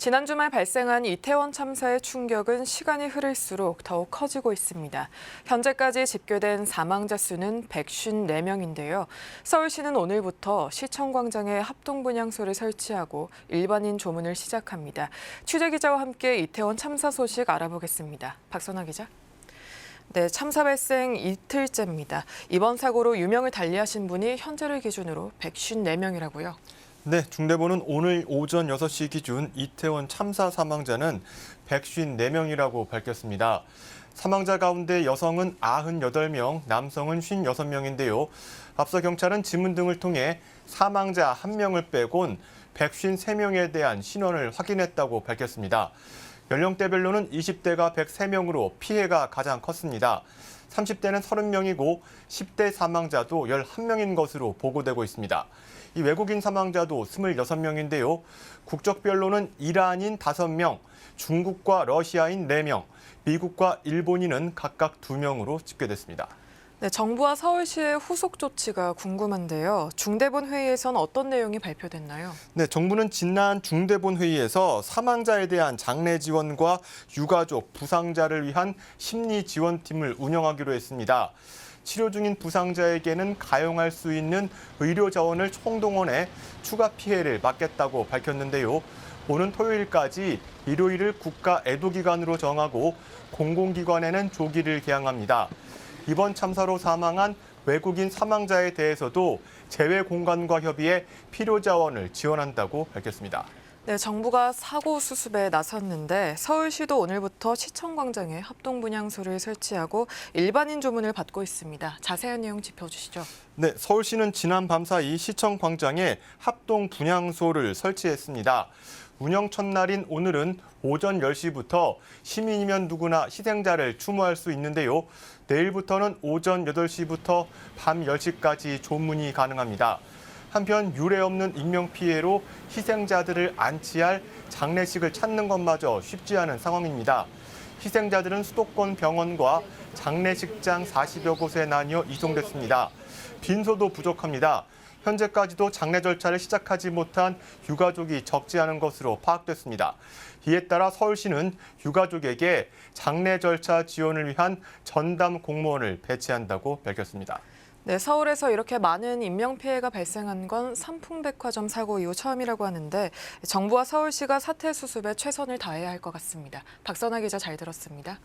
지난 주말 발생한 이태원 참사의 충격은 시간이 흐를수록 더욱 커지고 있습니다. 현재까지 집계된 사망자 수는 154명인데요. 서울시는 오늘부터 시청광장에 합동분향소를 설치하고 일반인 조문을 시작합니다. 취재기자와 함께 이태원 참사 소식 알아보겠습니다. 박선아 기자. 네, 참사 발생 이틀째입니다. 이번 사고로 유명을 달리하신 분이 현재를 기준으로 154명이라고요. 네, 중대본은 오늘 오전 6시 기준 이태원 참사 사망자는 154명이라고 밝혔습니다. 사망자 가운데 여성은 98명, 남성은 56명인데요. 앞서 경찰은 지문 등을 통해 사망자 1명을 빼곤 153명에 대한 신원을 확인했다고 밝혔습니다. 연령대별로는 20대가 103명으로 피해가 가장 컸습니다. 30대는 30명이고 10대 사망자도 11명인 것으로 보고되고 있습니다. 이 외국인 사망자도 26명인데요. 국적별로는 이란인 5명, 중국과 러시아인 4명, 미국과 일본인은 각각 2명으로 집계됐습니다. 네, 정부와 서울시의 후속 조치가 궁금한데요. 중대본 회의에선 어떤 내용이 발표됐나요? 네, 정부는 지난 중대본 회의에서 사망자에 대한 장례 지원과 유가족, 부상자를 위한 심리 지원팀을 운영하기로 했습니다. 치료 중인 부상자에게는 가용할 수 있는 의료 자원을 총동원해 추가 피해를 막겠다고 밝혔는데요. 오는 토요일까지 일요일을 국가 애도기간으로 정하고 공공기관에는 조기를 개항합니다. 이번 참사로 사망한 외국인 사망자에 대해서도 재외 공간과 협의해 필요 자원을 지원한다고 밝혔습니다. 네, 정부가 사고 수습에 나섰는데 서울시도 오늘부터 시청광장에 합동분향소를 설치하고 일반인 조문을 받고 있습니다. 자세한 내용 짚어주시죠. 네, 서울시는 지난 밤사이 시청광장에 합동분향소를 설치했습니다. 운영 첫날인 오늘은 오전 10시부터 시민이면 누구나 희생자를 추모할 수 있는데요. 내일부터는 오전 8시부터 밤 10시까지 조문이 가능합니다. 한편 유례 없는 인명피해로 희생자들을 안치할 장례식을 찾는 것마저 쉽지 않은 상황입니다. 희생자들은 수도권 병원과 장례식장 40여 곳에 나뉘어 이송됐습니다. 빈소도 부족합니다. 현재까지도 장례 절차를 시작하지 못한 유가족이 적지 않은 것으로 파악됐습니다. 이에 따라 서울시는 유가족에게 장례 절차 지원을 위한 전담 공무원을 배치한다고 밝혔습니다. 네, 서울에서 이렇게 많은 인명피해가 발생한 건 삼풍백화점 사고 이후 처음이라고 하는데 정부와 서울시가 사태 수습에 최선을 다해야 할 것 같습니다. 박선아 기자 잘 들었습니다.